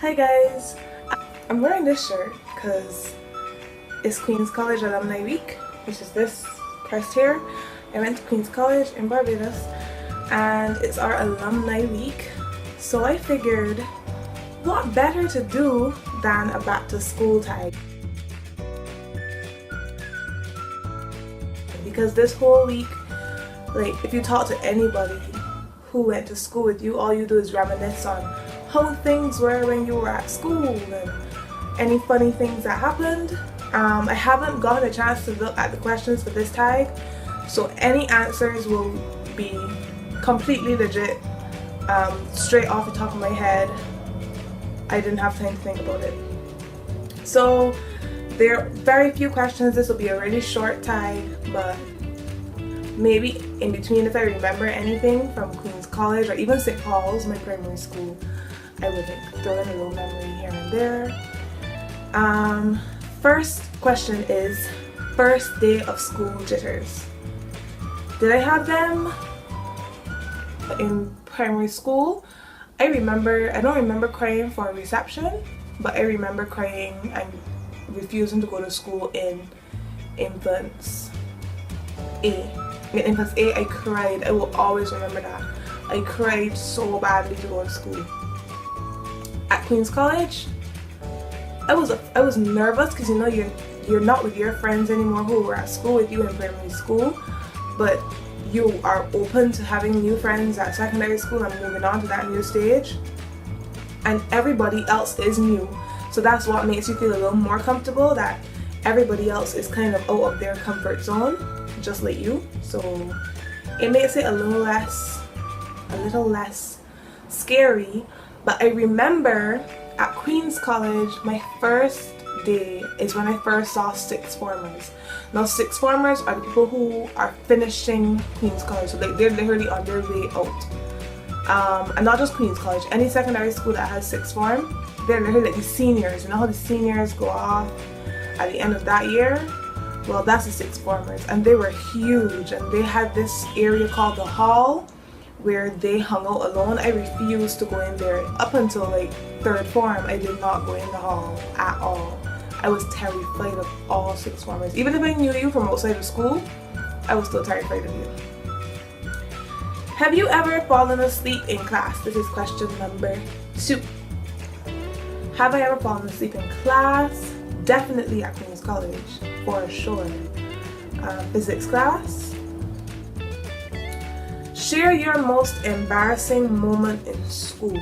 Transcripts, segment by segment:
Hi guys, I'm wearing this shirt because it's Queen's College Alumni Week, which is this crest here. I went to Queen's College in Barbados and it's our Alumni Week, so I figured what better to do than a back to school tag. Because this whole week, like, if you talk to anybody who went to school with you, all you do is reminisce on how things were when you were at school and any funny things that happened. I haven't gotten a chance to look at the questions for this tag, so any answers will be completely legit, straight off the top of my head. I didn't have time to think about it. So there are very few questions. This will be a really short tag, but maybe in between, if I remember anything from Queen's College or even St. Paul's, my primary school, I would throw in a little memory here and there. First question is first day of school jitters. Did I have them in primary school? I don't remember crying for a reception, but I remember crying and refusing to go to school in infants A. In infants A, I cried. I will always remember that. I cried so badly to go to school. At Queen's College, I was nervous because you know you're not with your friends anymore who were at school with you in primary school, but you are open to having new friends at secondary school and moving on to that new stage, and everybody else is new, so that's what makes you feel a little more comfortable, that everybody else is kind of out of their comfort zone just like you, so it makes it a little less scary. But I remember at Queen's College, my first day is when I first saw sixth formers. Now sixth formers are the people who are finishing Queen's College, so like they're literally on their way out. And not just Queen's College, any secondary school that has sixth form, they're literally like the seniors. You know how the seniors go off at the end of that year? Well, that's the sixth formers, and they were huge, and they had this area called the hall where they hung out alone. I refused to go in there. Up until like third form, I did not go in the hall at all. I was terrified of all sixth formers. Even if I knew you from outside of school, I was still terrified of you. Have you ever fallen asleep in class? This is question number 2. Have I ever fallen asleep in class? Definitely at Queen's College, for sure. Physics class. Share your most embarrassing moment in school.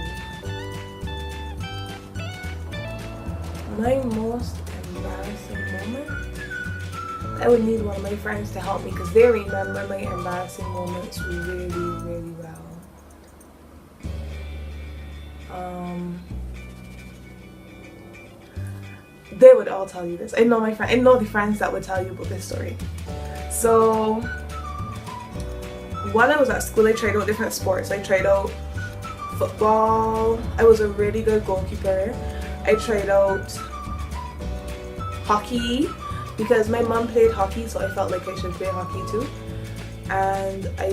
My most embarrassing moment? I would need one of my friends to help me because they remember my embarrassing moments really, really well. They would all tell you this. I know the friends that would tell you about this story. So while I was at school, I tried out different sports. I tried out football. I was a really good goalkeeper. I tried out hockey because my mom played hockey, so I felt like I should play hockey too. And I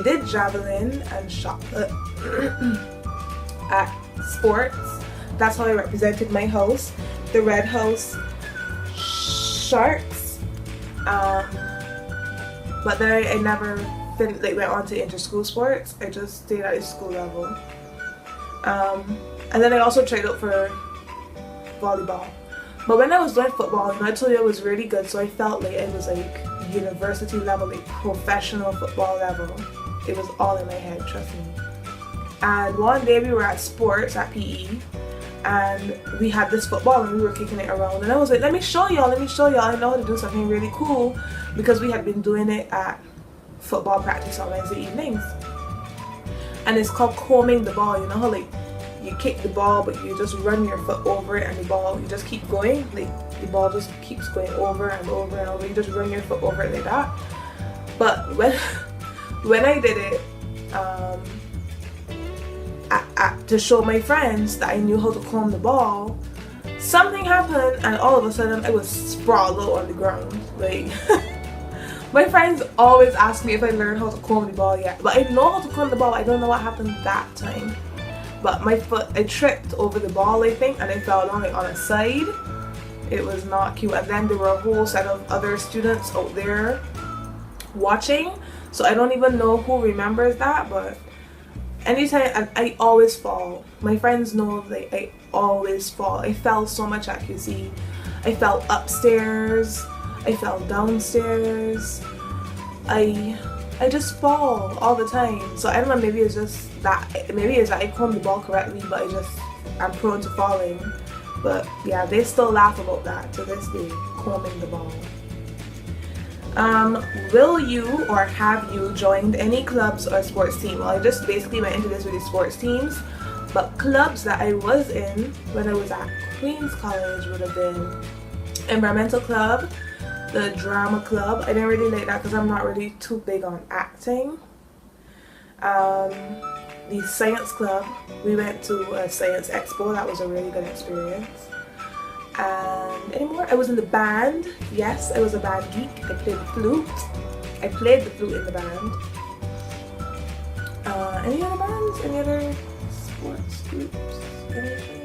did javelin and shot at sports. That's how I represented my house, the Red House Sharks. But then I never went on to inter-school sports. I just stayed at a school level. And then I also tried out for volleyball. But when I was doing football, I told you I was really good, so I felt like I was like university level, like professional football level. It was all in my head, trust me. And one day we were at sports at PE, and we had this football and we were kicking it around, and I was like, let me show y'all, I know how to do something really cool, because we had been doing it at football practice on Wednesday evenings. And it's called combing the ball. You know how like you kick the ball but you just run your foot over it, and the ball, you just keep going, like the ball just keeps going over and over and over, you just run your foot over it like that. But when I did it, to show my friends that I knew how to comb the ball, something happened and all of a sudden I was sprawled out on the ground. Like my friends always ask me if I learned how to comb the ball yet, but I know how to comb the ball. I don't know what happened that time. but my foot, I tripped over the ball I think, and I fell down like on a side. It was not cute. And then there were a whole set of other students out there watching, so I don't even know who remembers that, but anytime, I always fall. My friends know that I always fall. I fell so much at QC. I fell upstairs, I fell downstairs, I just fall all the time. So I don't know, maybe it's just that, maybe it's that I combed the ball correctly, but I'm prone to falling. But yeah, they still laugh about that to this day, combing the ball. Will you or have you joined any clubs or sports team? Well, I just basically went into this with the sports teams, but clubs that I was in when I was at Queen's College would have been Environmental Club, the Drama Club. I didn't really like that because I'm not really too big on acting. The Science Club, we went to a science expo. That was a really good experience. And anymore, I was in the band. Yes, I was a band geek. I played the flute. I played the flute in the band. Any other bands? Any other sports groups? Anything?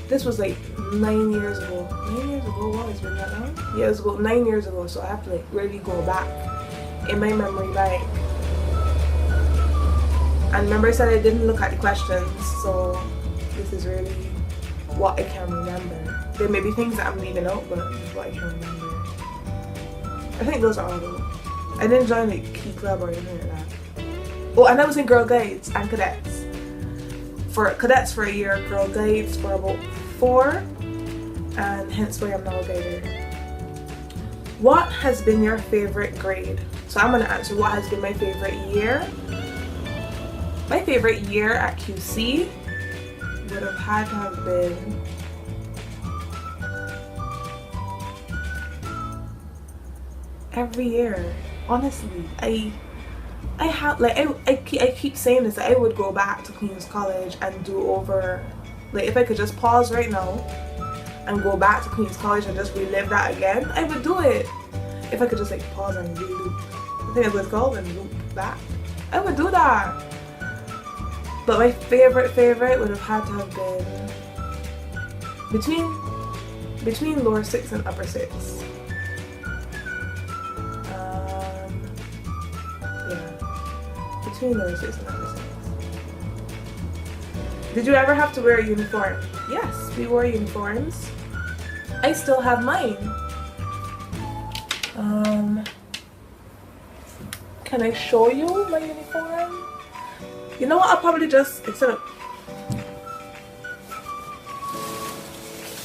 This was like 9 years ago. 9 years ago? What has been that long? Yeah, it was about 9 years ago, so I have to like really go back in my memory bank. And remember I said I didn't look at the questions, so this is really what I can remember. There may be things that I'm leaving out, but this is what I can remember. I think those are all though. I didn't join like Key Club or anything like that. Oh, and I was in Girl Guides and Cadets. For Cadets for a year, Girl Guides for about 4, and hence why I'm now a guider. What has been your favorite grade? So I'm going to answer what has been my favorite year. My favorite year at QC would have had to have been every year. Honestly, I have like I keep saying this, that I would go back to Queen's College and do over, like if I could just pause right now and go back to Queen's College and just relive that again, I would do it. If I could just like pause and reloop, I think it was called, and loop back, I would do that. But my favorite would have had to have been between lower 6 and upper 6. Between lower 6 and upper 6. Did you ever have to wear a uniform? Yes, we wore uniforms. I still have mine. Can I show you my uniform? You know what, I'll probably just, instead of,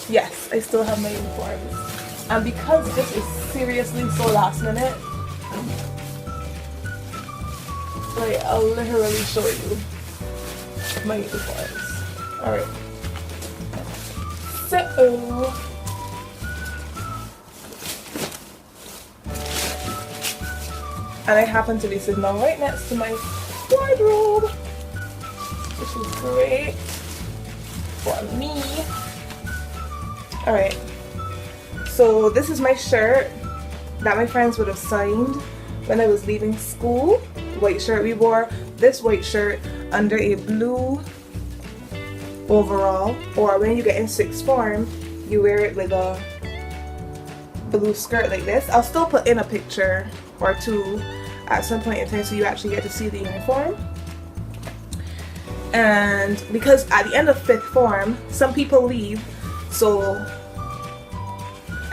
yes, I still have my uniforms. And because this is seriously so last minute, like, I'll literally show you my uniforms. Alright. So, and I happen to be sitting down right next to my wardrobe, which is great for me. Alright, so this is my shirt that my friends would have signed when I was leaving school. White shirt. We wore this white shirt under a blue overall, or when you get in sixth form you wear it with a blue skirt like this. I'll still put in a picture or two at some point in time so you actually get to see the uniform. And because at the end of 5th form some people leave, so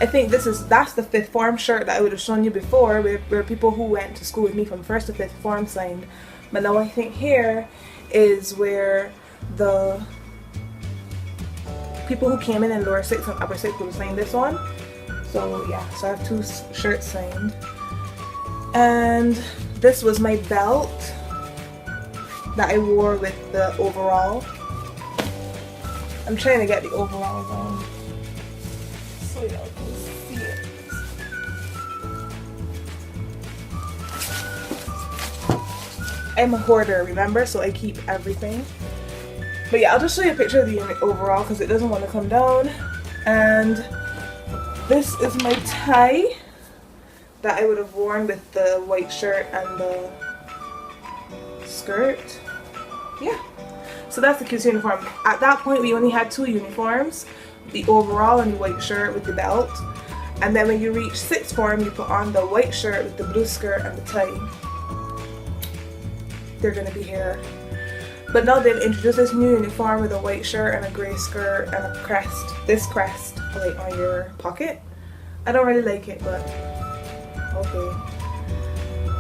I think that's the 5th form shirt that I would have shown you before, where people who went to school with me from 1st to 5th form signed. But now I think here is where the people who came in lower 6 and upper 6 would have signed this one. So yeah, so I have 2 shirts signed. And this was my belt that I wore with the overall. I'm trying to get the overalls on so y'all can see it. I'm a hoarder, remember? So I keep everything. But yeah, I'll just show you a picture of the overall because it doesn't want to come down. And this is my tie that I would have worn with the white shirt and the skirt. yeah. So that's the cutest uniform. At that point, we only had 2 uniforms, the overall and the white shirt with the belt. And then when you reach 6th form, you put on the white shirt with the blue skirt and the tie. They're gonna be here. But now they've introduced this new uniform with a white shirt and a grey skirt and a crest. This crest, like on your pocket. I don't really like it, but okay.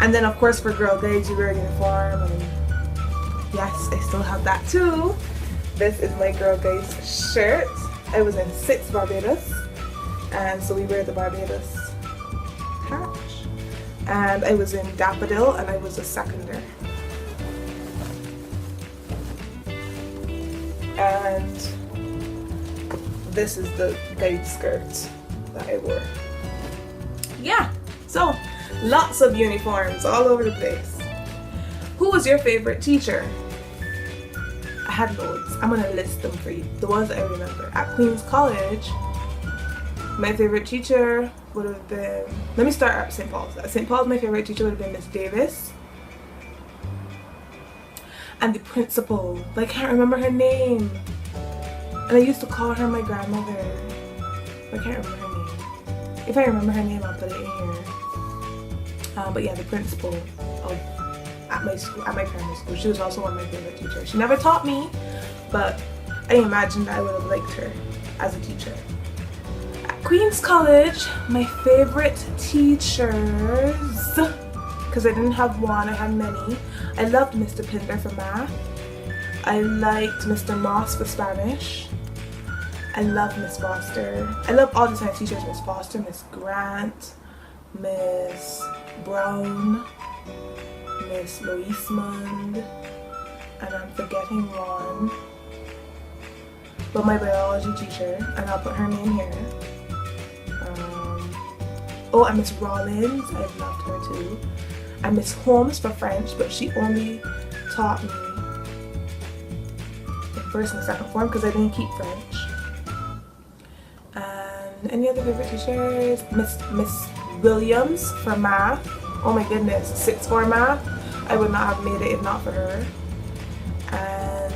And then of course for girl guides, you wear a uniform, and yes, I still have that too. This is my girl guides shirt. I was in 6 Barbados, and so we wear the Barbados patch. And I was in Daffodil, and I was a seconder. And this is the guide skirt that I wore. Yeah, so lots of uniforms all over the place. Who was your favorite teacher? I had loads. I'm gonna list them for you, the ones that I remember. At Queen's College, my favorite teacher would have been, let me start at St. Paul's. At St. Paul's, my favorite teacher would have been Miss Davis. And the principal, but I can't remember her name. And I used to call her my grandmother, but I can't remember her name. If I remember her name, I'll put it in here. But yeah, the principal at my school, at my primary school, she was also one of my favorite teachers. She never taught me, but I imagined I would have liked her as a teacher. At Queen's College, my favorite teachers, because I didn't have one, I had many. I loved Mr. Pinder for math. I liked Mr. Moss for Spanish. I love Miss Foster. I love all the science teachers, Miss Foster, Miss Grant, Miss Brown, Miss Louisemond, and I'm forgetting one. But my biology teacher, and I'll put her name here. Oh, and Miss Rollins, I loved her too. And Miss Holmes for French, but she only taught me in 1st and 2nd form because I didn't keep French. And any other favorite teachers? Miss Williams for math. Oh my goodness, 6th form math. I would not have made it if not for her. And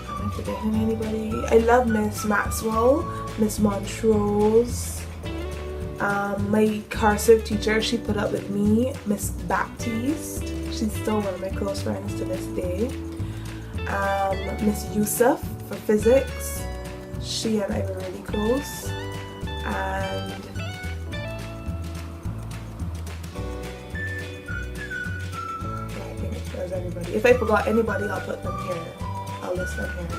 am I forgetting anybody? I love Miss Maxwell, Miss Montrose. My cursive teacher, she put up with me, Miss Baptiste. She's still one of my close friends to this day. Miss Yusuf for physics. She and I were really close. And yeah, I think there's everybody. If I forgot anybody, I'll put them here. I'll list them here.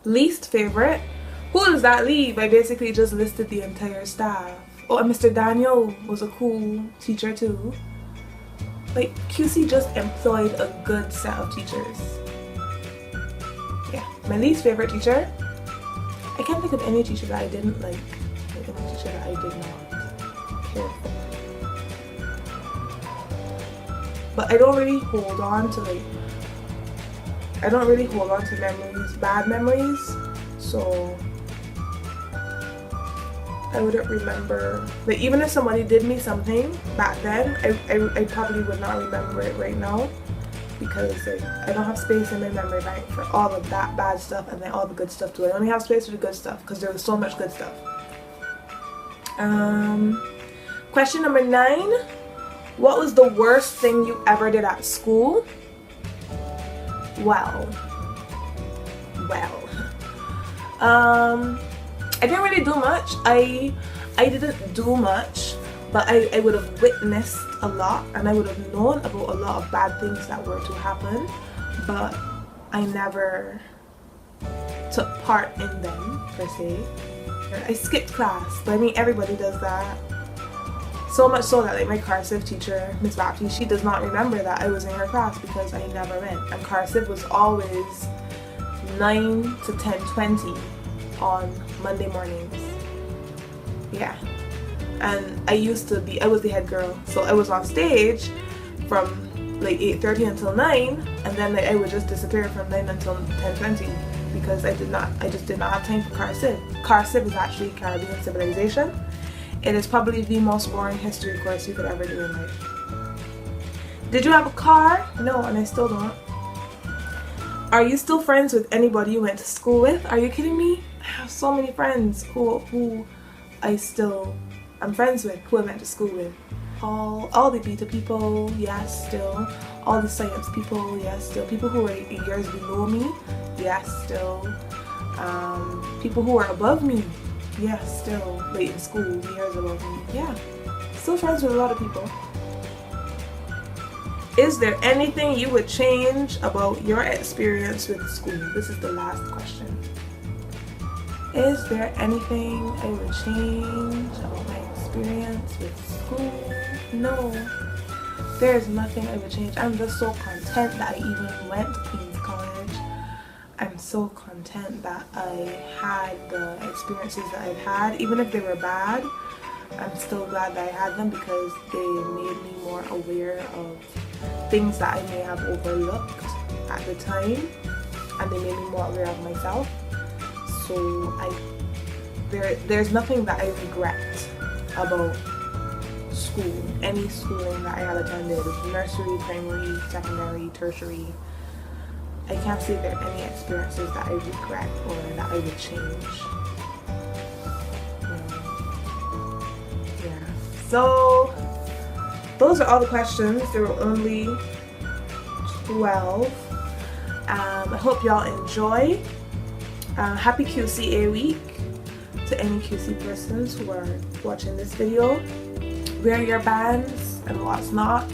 Least favorite. Who does that leave? I basically just listed the entire staff. Oh, and Mr. Daniel was a cool teacher too. Like, QC just employed a good set of teachers. Yeah, my least favorite teacher. I can't think of any teacher that I didn't like. Any teacher that I did not care for. But I don't really hold on to memories, bad memories. So I wouldn't remember, like, even if somebody did me something back then, I probably would not remember it right now, because like, I don't have space in my memory bank for all of that bad stuff and then all the good stuff too. I only have space for the good stuff because there was so much good stuff. Question number 9. What was the worst thing you ever did at school? Well, I didn't really do much. I didn't do much, but I would have witnessed a lot, and I would have known about a lot of bad things that were to happen, but I never took part in them per se. I skipped class, but I mean everybody does that. So much so that like my cursive teacher, Miss Baptiste, she does not remember that I was in her class because I never went. And cursive was always 9 to 10:20 on Monday mornings. Yeah. And I was the head girl, so I was on stage from like 8:30 until 9, and then like, I would just disappear from 9 until 10:20 because I just did not have time for cursive. Cursive is actually Caribbean civilization. It is probably the most boring history course you could ever do in life. Did you have a car? No, and I still don't. Are you still friends with anybody you went to school with? Are you kidding me? I have so many friends who I'm friends with, who I went to school with. All the beta people, yes, still. All the science people, yes, still. People who are years below me, yes, still. People who are above me, yes, still. Late in school, years above me, yeah. Still friends with a lot of people. Is there anything you would change about your experience with school? This is the last question. Is there anything I would change about my experience with school? No. There's nothing I would change. I'm just so content that I even went to Queen's College. I'm so content that I had the experiences that I've had. Even if they were bad, I'm still glad that I had them because they made me more aware of things that I may have overlooked at the time, and they made me more aware of myself. So there's nothing that I regret about school, any schooling that I have attended, nursery, primary, secondary, tertiary. I can't say there are any experiences that I regret or that I would change. Yeah. So those are all the questions. There were only 12. I hope y'all enjoy. Happy QCA week to any QC persons who are watching this video. Wear your bands and what's not,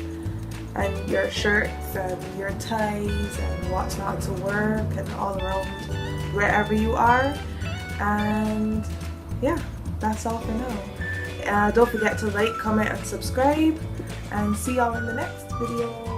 and your shirts and your ties and what's not to work and all around wherever you are. And yeah, that's all for now. Don't forget to like, comment, and subscribe, and see y'all in the next video.